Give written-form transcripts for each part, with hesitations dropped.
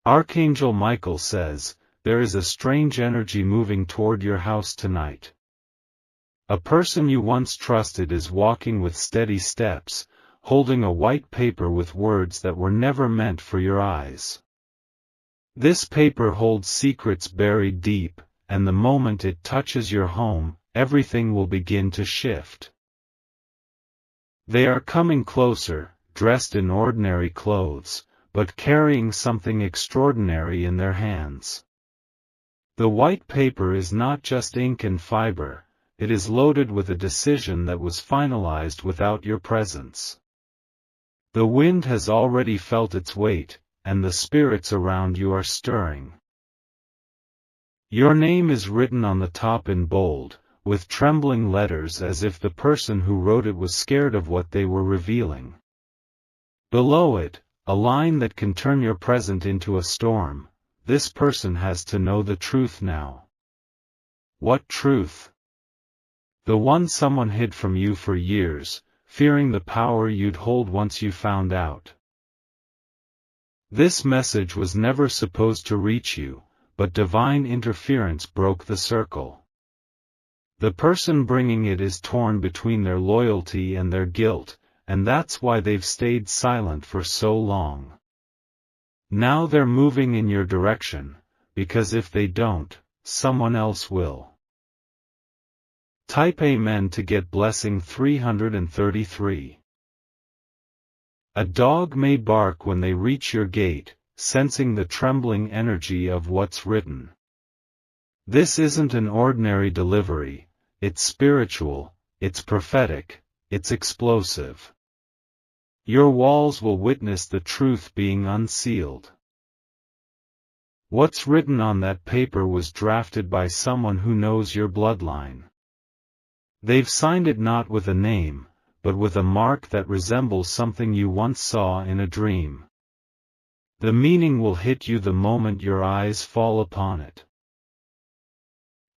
Archangel Michael says, there is a strange energy moving toward your house tonight. A person you once trusted is walking with steady steps, holding a white paper with words that were never meant for your eyes. This paper holds secrets buried deep, and the moment it touches your home, everything will begin to shift. They are coming closer, dressed in ordinary clothes, but carrying something extraordinary in their hands. The white paper is not just ink and fiber, it is loaded with a decision that was finalized without your presence. The wind has already felt its weight, and the spirits around you are stirring. Your name is written on the top in bold, with trembling letters as if the person who wrote it was scared of what they were revealing. Below it, a line that can turn your present into a storm. This person has to know the truth now. What truth? The one someone hid from you for years, fearing the power you'd hold once you found out. This message was never supposed to reach you, but divine interference broke the circle. The person bringing it is torn between their loyalty and their guilt, and that's why they've stayed silent for so long. Now they're moving in your direction, because if they don't, someone else will. Type Amen to get blessing 333. A dog may bark when they reach your gate, sensing the trembling energy of what's written. This isn't an ordinary delivery, it's spiritual, it's prophetic, it's explosive. Your walls will witness the truth being unsealed. What's written on that paper was drafted by someone who knows your bloodline. They've signed it not with a name, but with a mark that resembles something you once saw in a dream. The meaning will hit you the moment your eyes fall upon it.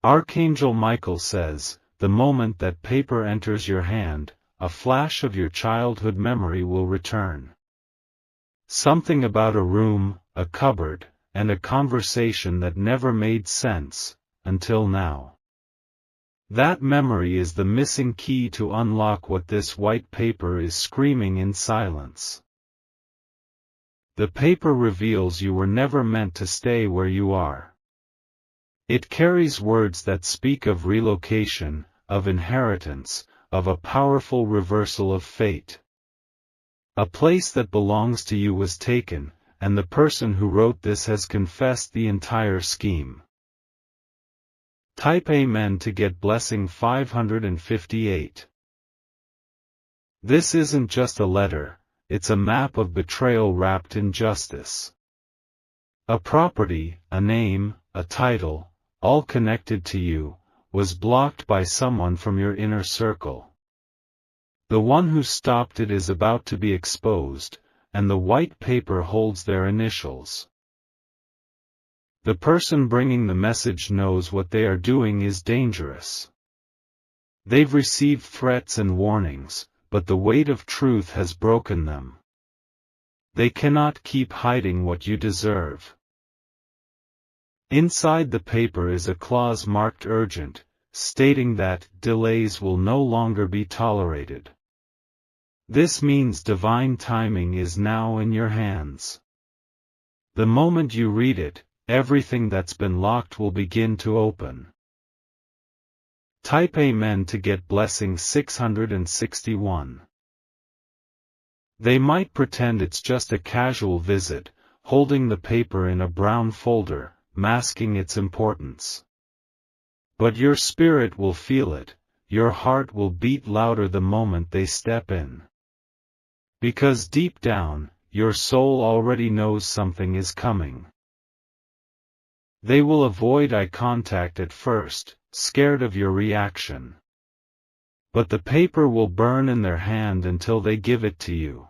Archangel Michael says, the moment that paper enters your hand, a flash of your childhood memory will return. Something about a room, a cupboard, and a conversation that never made sense, until now. That memory is the missing key to unlock what this white paper is screaming in silence. The paper reveals you were never meant to stay where you are. It carries words that speak of relocation, of inheritance, of a powerful reversal of fate. A place that belongs to you was taken, and the person who wrote this has confessed the entire scheme. Type Amen to get blessing 558. This isn't just a letter, it's a map of betrayal wrapped in justice. A property, a name, a title, all connected to you, was blocked by someone from your inner circle. The one who stopped it is about to be exposed, and the white paper holds their initials. The person bringing the message knows what they are doing is dangerous. They've received threats and warnings, but the weight of truth has broken them. They cannot keep hiding what you deserve. Inside the paper is a clause marked urgent, stating that delays will no longer be tolerated. This means divine timing is now in your hands. The moment you read it, everything that's been locked will begin to open. Type Amen to get blessing 661. They might pretend it's just a casual visit, holding the paper in a brown folder, masking its importance. But your spirit will feel it, your heart will beat louder the moment they step in. Because deep down, your soul already knows something is coming. They will avoid eye contact at first, scared of your reaction. But the paper will burn in their hand until they give it to you.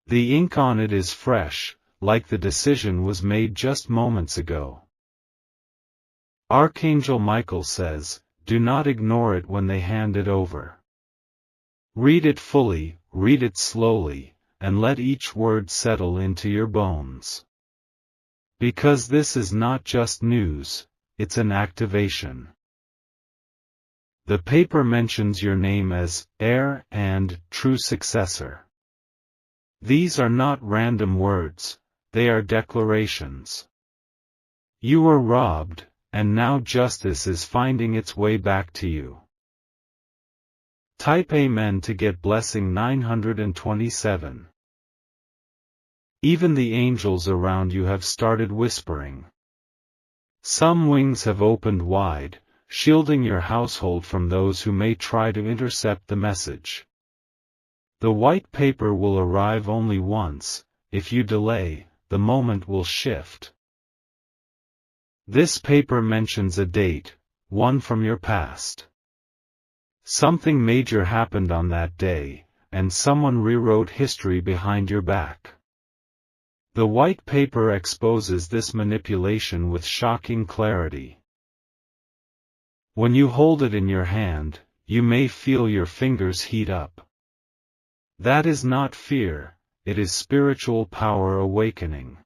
The ink on it is fresh, like the decision was made just moments ago. Archangel Michael says, do not ignore it when they hand it over. Read it fully, read it slowly, and let each word settle into your bones. Because this is not just news, it's an activation. The paper mentions your name as heir and true successor. These are not random words, they are declarations. You were robbed, and now justice is finding its way back to you. Type Amen to get blessing 927. Even the angels around you have started whispering. Some wings have opened wide, shielding your household from those who may try to intercept the message. The white paper will arrive only once. If you delay, the moment will shift. This paper mentions a date, one from your past. Something major happened on that day, and someone rewrote history behind your back. The white paper exposes this manipulation with shocking clarity. When you hold it in your hand, you may feel your fingers heat up. That is not fear, it is spiritual power awakening.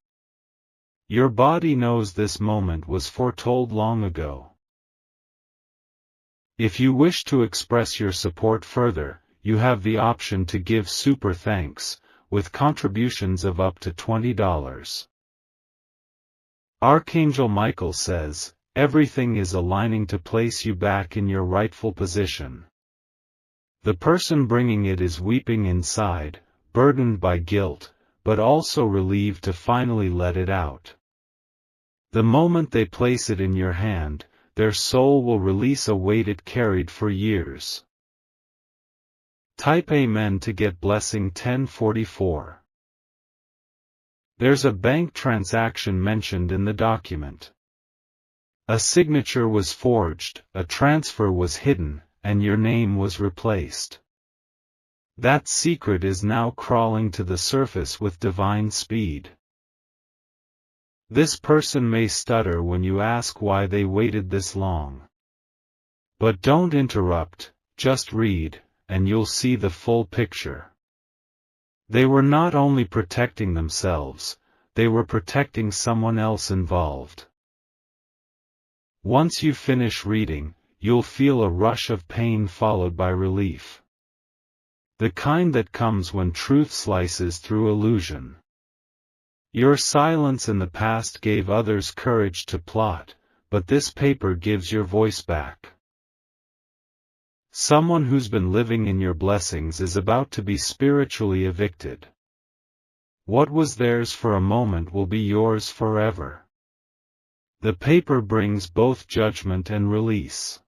Your body knows this moment was foretold long ago. If you wish to express your support further, you have the option to give super thanks, with contributions of up to $20. Archangel Michael says, everything is aligning to place you back in your rightful position. The person bringing it is weeping inside, burdened by guilt, but also relieved to finally let it out. The moment they place it in your hand, their soul will release a weight it carried for years. Type Amen to get blessing 1044. There's a bank transaction mentioned in the document. A signature was forged, a transfer was hidden, and your name was replaced. That secret is now crawling to the surface with divine speed. This person may stutter when you ask why they waited this long. But don't interrupt, just read, and you'll see the full picture. They were not only protecting themselves, they were protecting someone else involved. Once you finish reading, you'll feel a rush of pain followed by relief. The kind that comes when truth slices through illusion. Your silence in the past gave others courage to plot, but this paper gives your voice back. Someone who's been living in your blessings is about to be spiritually evicted. What was theirs for a moment will be yours forever. The paper brings both judgment and release.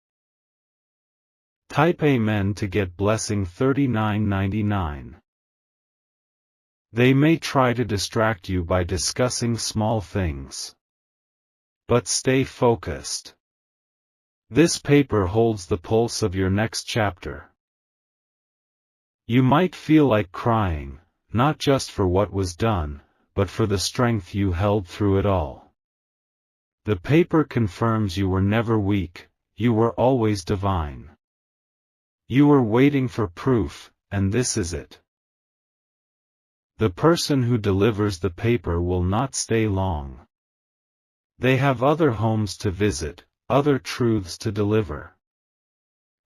Type Amen to get blessing 3999. They may try to distract you by discussing small things. But stay focused. This paper holds the pulse of your next chapter. You might feel like crying, not just for what was done, but for the strength you held through it all. The paper confirms you were never weak, you were always divine. You were waiting for proof, and this is it. The person who delivers the paper will not stay long. They have other homes to visit, other truths to deliver.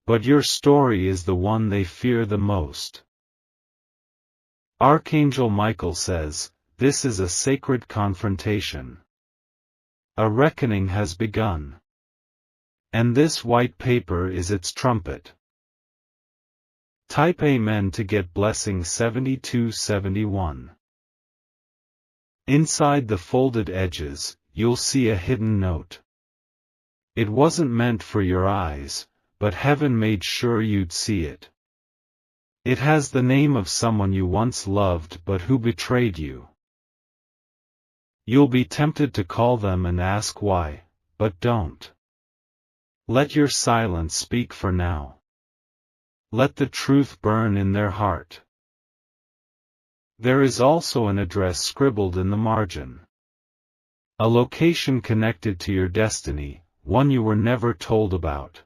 But your story is the one they fear the most. Archangel Michael says, this is a sacred confrontation. A reckoning has begun. And this white paper is its trumpet. Type Amen to get blessing 7271. Inside the folded edges, you'll see a hidden note. It wasn't meant for your eyes, but heaven made sure you'd see it. It has the name of someone you once loved but who betrayed you. You'll be tempted to call them and ask why, but don't. Let your silence speak for now. Let the truth burn in their heart. There is also an address scribbled in the margin. A location connected to your destiny, one you were never told about.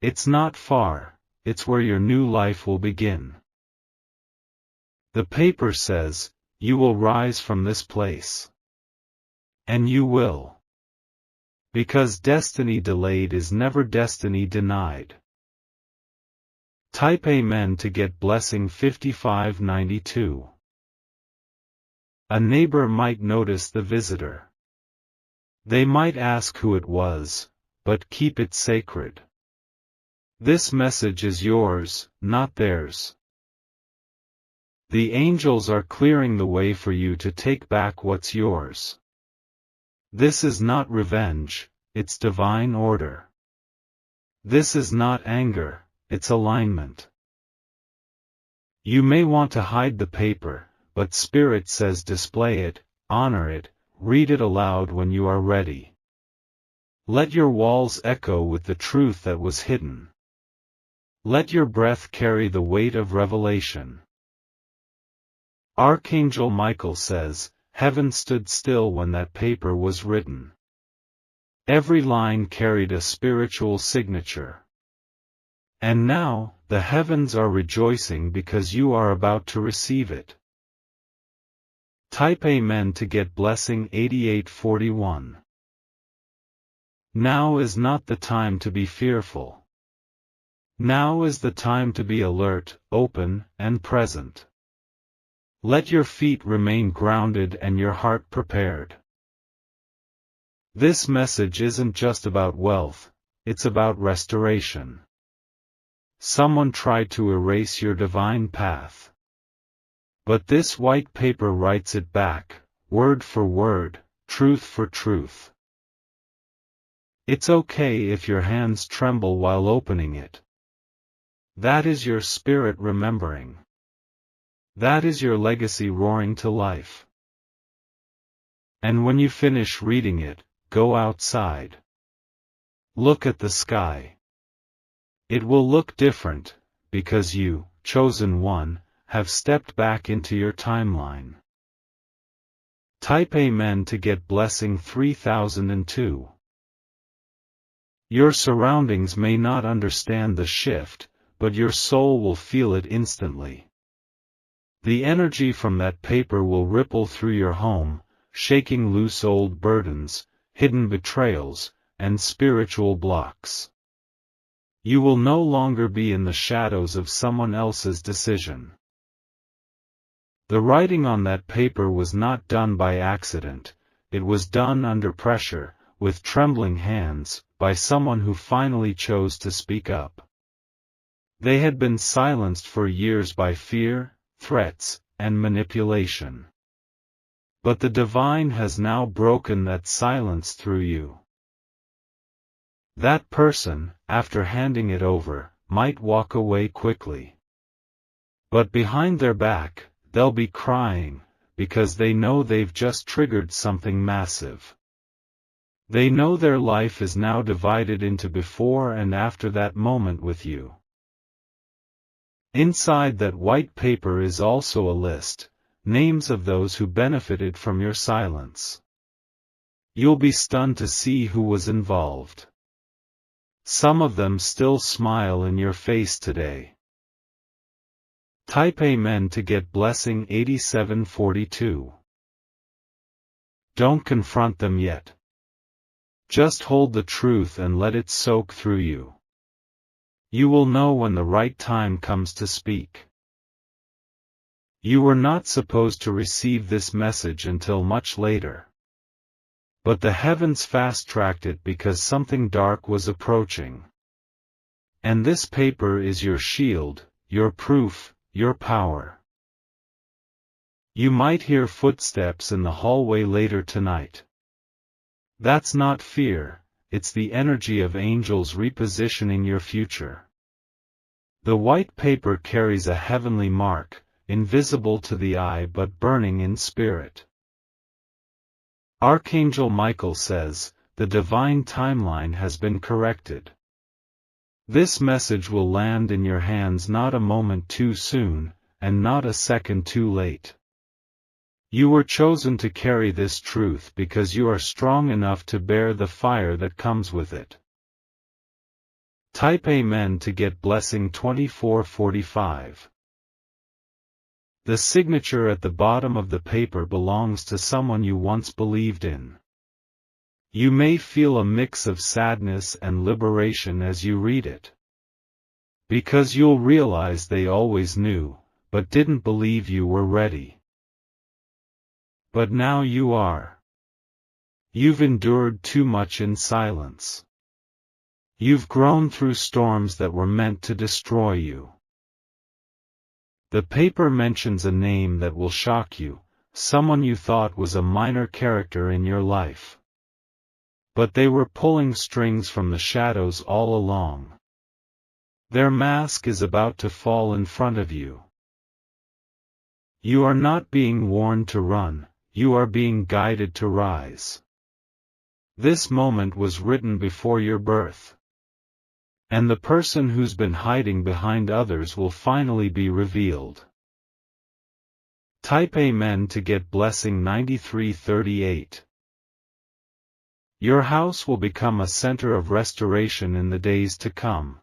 It's not far, it's where your new life will begin. The paper says, you will rise from this place. And you will. Because destiny delayed is never destiny denied. Type Amen to get blessing 5592. A neighbor might notice the visitor. They might ask who it was, but keep it sacred. This message is yours, not theirs. The angels are clearing the way for you to take back what's yours. This is not revenge, it's divine order. This is not anger, it's alignment. You may want to hide the paper, but Spirit says display it, honor it, read it aloud when you are ready. Let your walls echo with the truth that was hidden. Let your breath carry the weight of revelation. Archangel Michael says, heaven stood still when that paper was written. Every line carried a spiritual signature. And now, the heavens are rejoicing because you are about to receive it. Type Amen to get blessing 8841. Now is not the time to be fearful. Now is the time to be alert, open, and present. Let your feet remain grounded and your heart prepared. This message isn't just about wealth, it's about restoration. Someone tried to erase your divine path. But this white paper writes it back, word for word, truth for truth. It's okay if your hands tremble while opening it. That is your spirit remembering. That is your legacy roaring to life. And when you finish reading it, go outside. Look at the sky. It will look different, because you, chosen one, have stepped back into your timeline. Type Amen to get blessing 3002. Your surroundings may not understand the shift, but your soul will feel it instantly. The energy from that paper will ripple through your home, shaking loose old burdens, hidden betrayals, and spiritual blocks. You will no longer be in the shadows of someone else's decision. The writing on that paper was not done by accident, it was done under pressure, with trembling hands, by someone who finally chose to speak up. They had been silenced for years by fear, threats, and manipulation. But the divine has now broken that silence through you. That person, after handing it over, might walk away quickly. But behind their back, they'll be crying, because they know they've just triggered something massive. They know their life is now divided into before and after that moment with you. Inside that white paper is also a list, names of those who benefited from your silence. You'll be stunned to see who was involved. Some of them still smile in your face today. Type Amen to get blessing 8742. Don't confront them yet. Just hold the truth and let it soak through you. You will know when the right time comes to speak. You were not supposed to receive this message until much later. But the heavens fast-tracked it because something dark was approaching. And this paper is your shield, your proof, your power. You might hear footsteps in the hallway later tonight. That's not fear, it's the energy of angels repositioning your future. The white paper carries a heavenly mark, invisible to the eye but burning in spirit. Archangel Michael says, the divine timeline has been corrected. This message will land in your hands not a moment too soon, and not a second too late. You were chosen to carry this truth because you are strong enough to bear the fire that comes with it. Type Amen to get blessing 2445. The signature at the bottom of the paper belongs to someone you once believed in. You may feel a mix of sadness and liberation as you read it. Because you'll realize they always knew, but didn't believe you were ready. But now you are. You've endured too much in silence. You've grown through storms that were meant to destroy you. The paper mentions a name that will shock you, someone you thought was a minor character in your life. But they were pulling strings from the shadows all along. Their mask is about to fall in front of you. You are not being warned to run, you are being guided to rise. This moment was written before your birth. And the person who's been hiding behind others will finally be revealed. Type Amen to get blessing 9338. Your house will become a center of restoration in the days to come.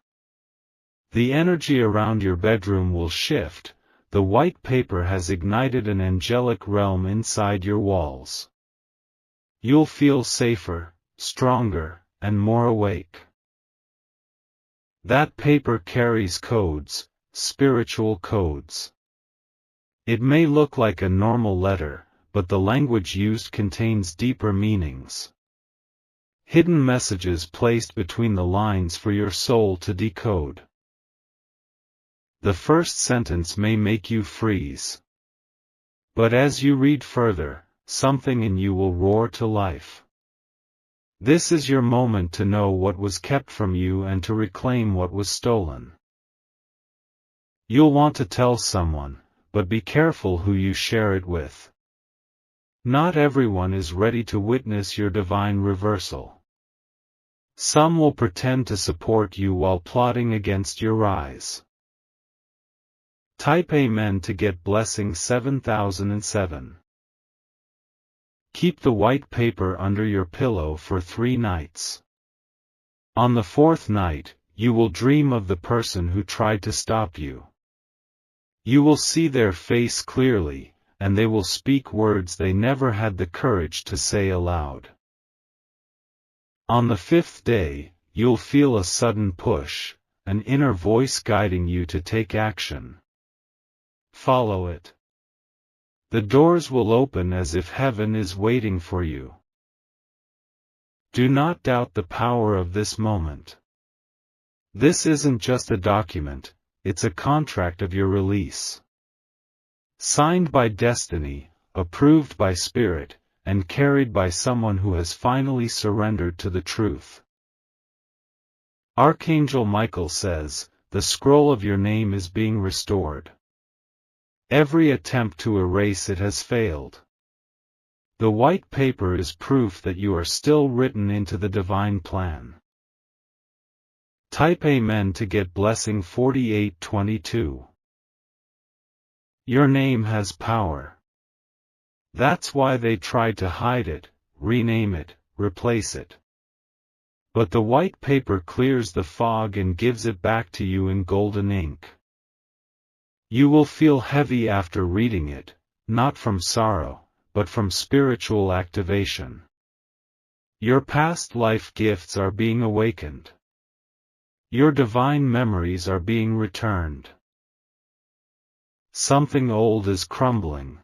The energy around your bedroom will shift. The white paper has ignited an angelic realm inside your walls. You'll feel safer, stronger, and more awake. That paper carries codes, spiritual codes. It may look like a normal letter, but the language used contains deeper meanings. Hidden messages placed between the lines for your soul to decode. The first sentence may make you freeze. But as you read further, something in you will roar to life. This is your moment to know what was kept from you and to reclaim what was stolen. You'll want to tell someone, but be careful who you share it with. Not everyone is ready to witness your divine reversal. Some will pretend to support you while plotting against your rise. Type Amen to get blessing 7007. Keep the white paper under your pillow for 3 nights. On the 4th night, you will dream of the person who tried to stop you. You will see their face clearly, and they will speak words they never had the courage to say aloud. On the 5th day, you'll feel a sudden push, an inner voice guiding you to take action. Follow it. The doors will open as if heaven is waiting for you. Do not doubt the power of this moment. This isn't just a document, it's a contract of your release. Signed by destiny, approved by spirit, and carried by someone who has finally surrendered to the truth. Archangel Michael says, the scroll of your name is being restored. Every attempt to erase it has failed. The white paper is proof that you are still written into the divine plan. Type Amen to get blessing 4822. Your name has power. That's why they tried to hide it, rename it, replace it. But the white paper clears the fog and gives it back to you in golden ink. You will feel heavy after reading it, not from sorrow, but from spiritual activation. Your past life gifts are being awakened. Your divine memories are being returned. Something old is crumbling.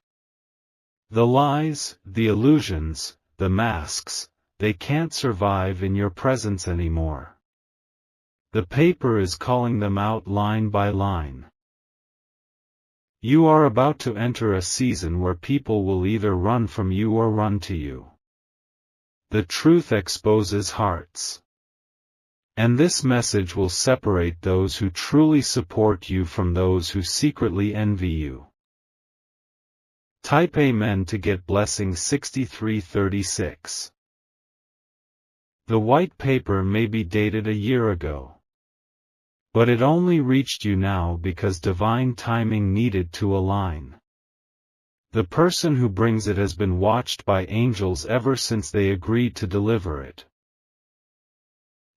The lies, the illusions, the masks, they can't survive in your presence anymore. The paper is calling them out line by line. You are about to enter a season where people will either run from you or run to you. The truth exposes hearts. And this message will separate those who truly support you from those who secretly envy you. Type Amen to get blessing 6336. The white paper may be dated a year ago. But it only reached you now because divine timing needed to align. The person who brings it has been watched by angels ever since they agreed to deliver it.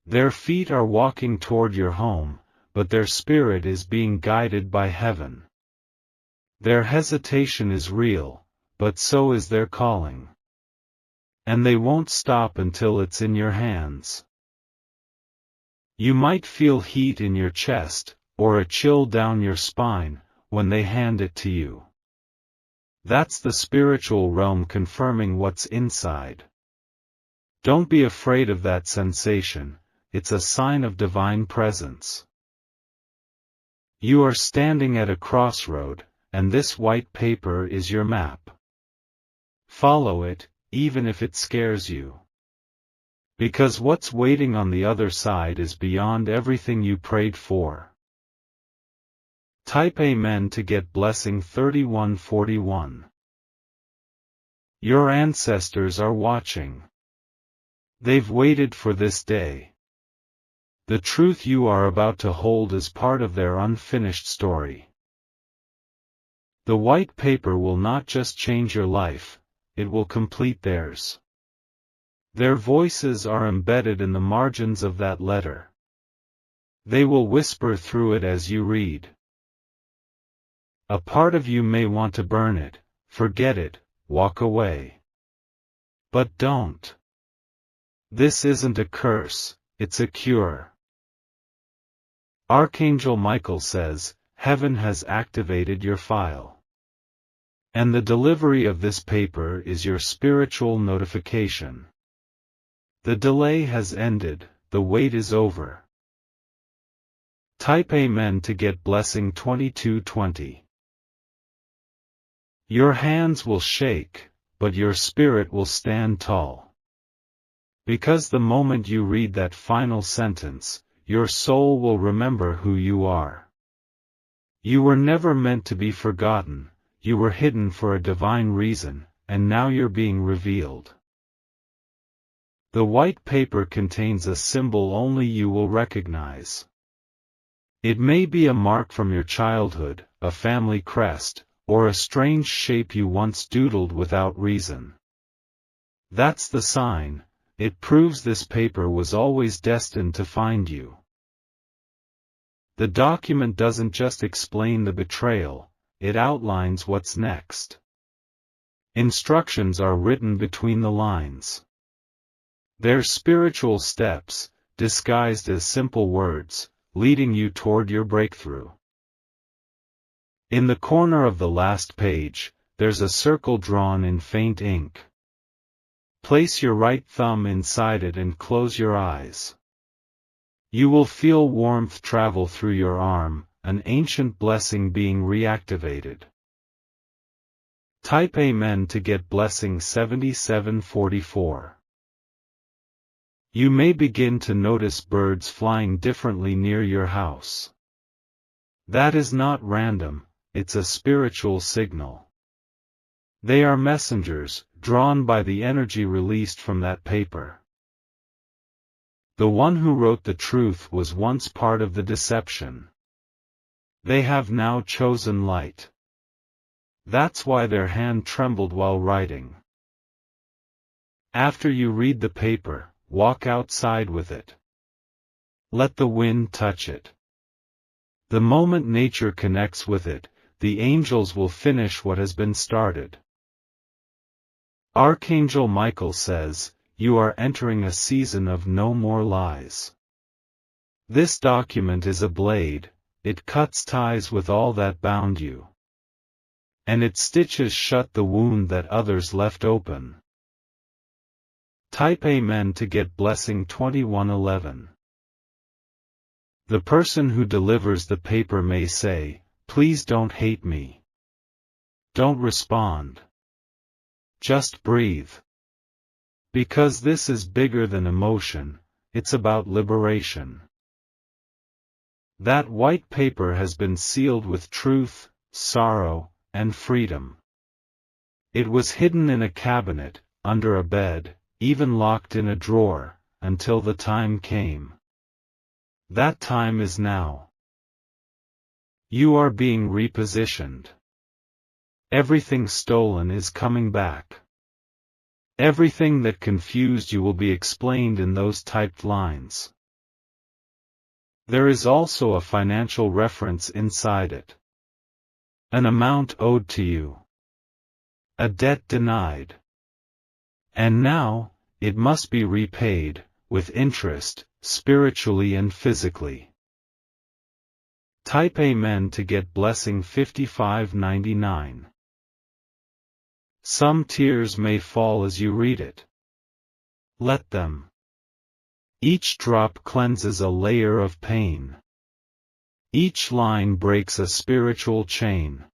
Their feet are walking toward your home, but their spirit is being guided by heaven. Their hesitation is real, but so is their calling. And they won't stop until it's in your hands. You might feel heat in your chest, or a chill down your spine, when they hand it to you. That's the spiritual realm confirming what's inside. Don't be afraid of that sensation, it's a sign of divine presence. You are standing at a crossroad, and this white paper is your map. Follow it, even if it scares you. Because what's waiting on the other side is beyond everything you prayed for. Type Amen to get blessing 3141. Your ancestors are watching. They've waited for this day. The truth you are about to hold is part of their unfinished story. The white paper will not just change your life, it will complete theirs. Their voices are embedded in the margins of that letter. They will whisper through it as you read. A part of you may want to burn it, forget it, walk away. But don't. This isn't a curse, it's a cure. Archangel Michael says, Heaven has activated your file. And the delivery of this paper is your spiritual notification. The delay has ended, the wait is over. Type Amen to get blessing 2220. Your hands will shake, but your spirit will stand tall. Because the moment you read that final sentence, your soul will remember who you are. You were never meant to be forgotten, you were hidden for a divine reason, and now you're being revealed. The white paper contains a symbol only you will recognize. It may be a mark from your childhood, a family crest, or a strange shape you once doodled without reason. That's the sign. It proves this paper was always destined to find you. The document doesn't just explain the betrayal, it outlines what's next. Instructions are written between the lines. They're spiritual steps, disguised as simple words, leading you toward your breakthrough. In the corner of the last page, there's a circle drawn in faint ink. Place your right thumb inside it and close your eyes. You will feel warmth travel through your arm, an ancient blessing being reactivated. Type Amen to get blessing 7744. You may begin to notice birds flying differently near your house. That is not random, it's a spiritual signal. They are messengers, drawn by the energy released from that paper. The one who wrote the truth was once part of the deception. They have now chosen light. That's why their hand trembled while writing. After you read the paper, walk outside with it. Let the wind touch it. The moment nature connects with it, the angels will finish what has been started. Archangel Michael says, you are entering a season of no more lies. This document is a blade, it cuts ties with all that bound you. And it stitches shut the wound that others left open. Type Amen to get blessing 2111. The person who delivers the paper may say, please don't hate me. Don't respond. Just breathe. Because this is bigger than emotion, it's about liberation. That white paper has been sealed with truth, sorrow, and freedom. It was hidden in a cabinet, under a bed, even locked in a drawer, until the time came. That time is now. You are being repositioned. Everything stolen is coming back. Everything that confused you will be explained in those typed lines. There is also a financial reference inside it. An amount owed to you. A debt denied. And now, it must be repaid, with interest, spiritually and physically. Type Amen to get blessing 5599. Some tears may fall as you read it. Let them. Each drop cleanses a layer of pain. Each line breaks a spiritual chain.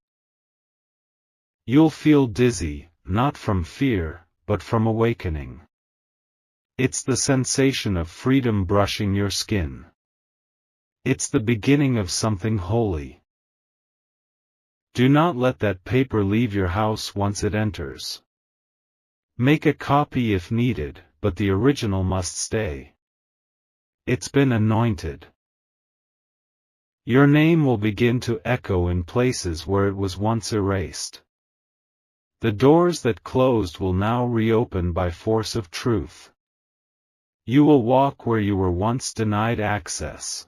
You'll feel dizzy, not from fear, but from awakening. It's the sensation of freedom brushing your skin. It's the beginning of something holy. Do not let that paper leave your house once it enters. Make a copy if needed, but the original must stay. It's been anointed. Your name will begin to echo in places where it was once erased. The doors that closed will now reopen by force of truth. You will walk where you were once denied access.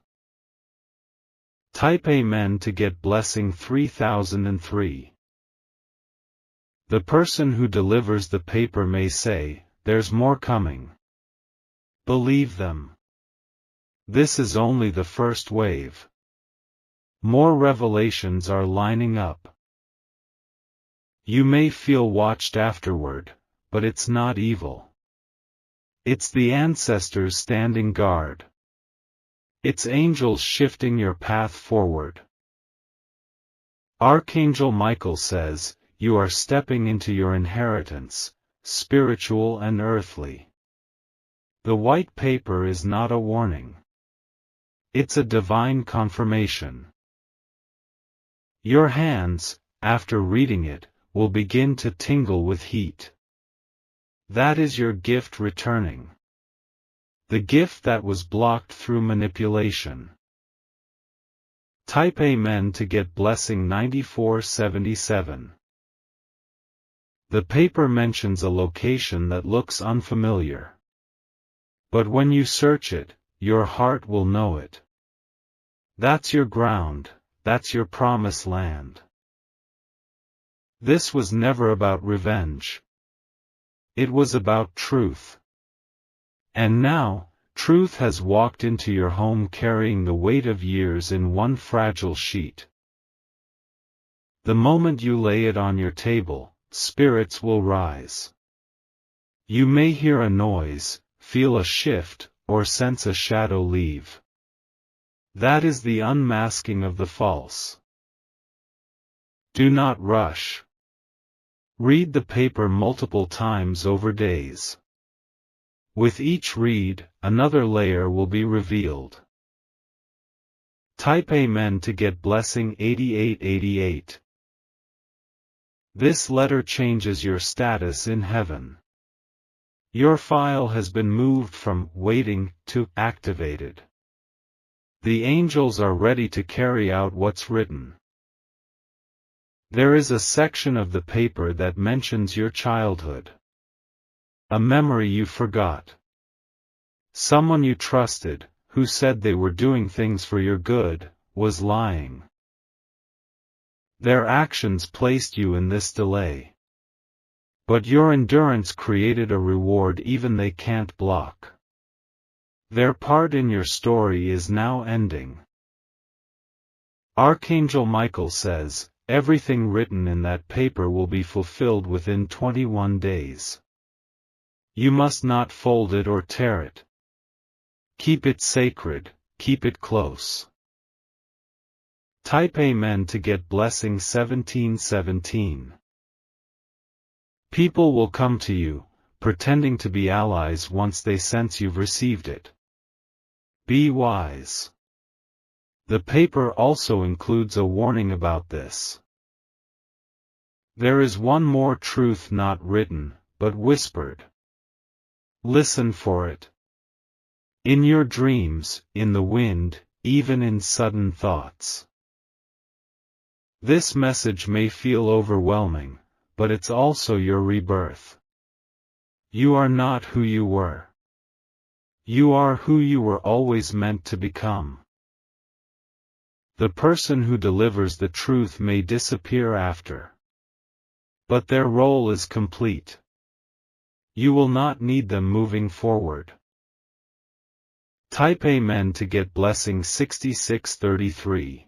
Type Amen to get blessing 3003. The person who delivers the paper may say, "There's more coming." Believe them. This is only the first wave. More revelations are lining up. You may feel watched afterward, but it's not evil. It's the ancestors standing guard. It's angels shifting your path forward. Archangel Michael says, you are stepping into your inheritance, spiritual and earthly. The white paper is not a warning. It's a divine confirmation. Your hands, after reading it, will begin to tingle with heat. That is your gift returning. The gift that was blocked through manipulation. Type Amen to get blessing 9477. The paper mentions a location that looks unfamiliar. But when you search it, your heart will know it. That's your ground, that's your promised land. This was never about revenge. It was about truth. And now, truth has walked into your home carrying the weight of years in one fragile sheet. The moment you lay it on your table, spirits will rise. You may hear a noise, feel a shift, or sense a shadow leave. That is the unmasking of the false. Do not rush. Read the paper multiple times over days. With each read, another layer will be revealed. Type Amen to get blessing 8888. This letter changes your status in heaven. Your file has been moved from waiting to activated. The angels are ready to carry out what's written. There is a section of the paper that mentions your childhood. A memory you forgot. Someone you trusted, who said they were doing things for your good, was lying. Their actions placed you in this delay. But your endurance created a reward even they can't block. Their part in your story is now ending. Archangel Michael says, everything written in that paper will be fulfilled within 21 days. You must not fold it or tear it. Keep it sacred, keep it close. Type Amen to get blessing 1717. People will come to you, pretending to be allies once they sense you've received it. Be wise. The paper also includes a warning about this. There is one more truth not written, but whispered. Listen for it. In your dreams, in the wind, even in sudden thoughts. This message may feel overwhelming, but it's also your rebirth. You are not who you were. You are who you were always meant to become. The person who delivers the truth may disappear after. But their role is complete. You will not need them moving forward. Type Amen to get blessing 6633.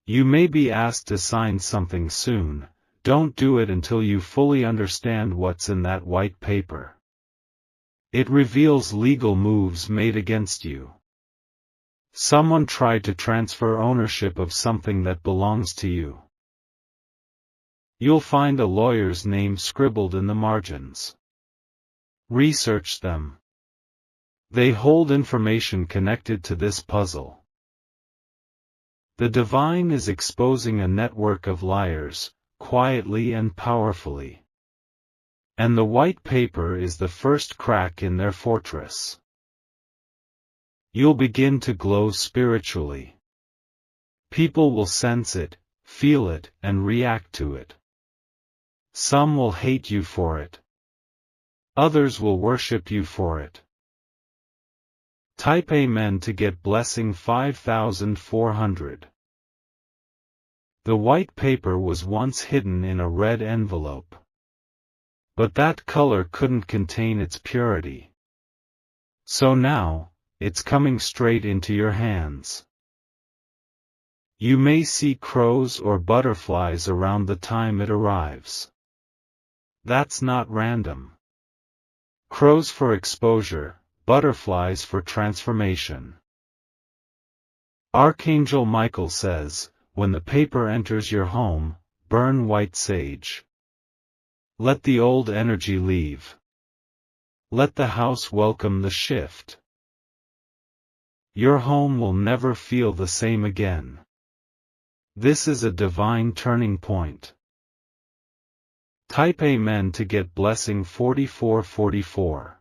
You may be asked to sign something soon. Don't do it until you fully understand what's in that white paper. It reveals legal moves made against you. Someone tried to transfer ownership of something that belongs to you. You'll find a lawyer's name scribbled in the margins. Research them. They hold information connected to this puzzle. The divine is exposing a network of liars, quietly and powerfully. And the white paper is the first crack in their fortress. You'll begin to glow spiritually. People will sense it, feel it, and react to it. Some will hate you for it. Others will worship you for it. Type Amen to get blessing 5400. The white paper was once hidden in a red envelope. But that color couldn't contain its purity. So now, it's coming straight into your hands. You may see crows or butterflies around the time it arrives. That's not random. Crows for exposure, butterflies for transformation. Archangel Michael says, when the paper enters your home, burn white sage. Let the old energy leave. Let the house welcome the shift. Your home will never feel the same again. This is a divine turning point. Type Amen to get blessing 4444.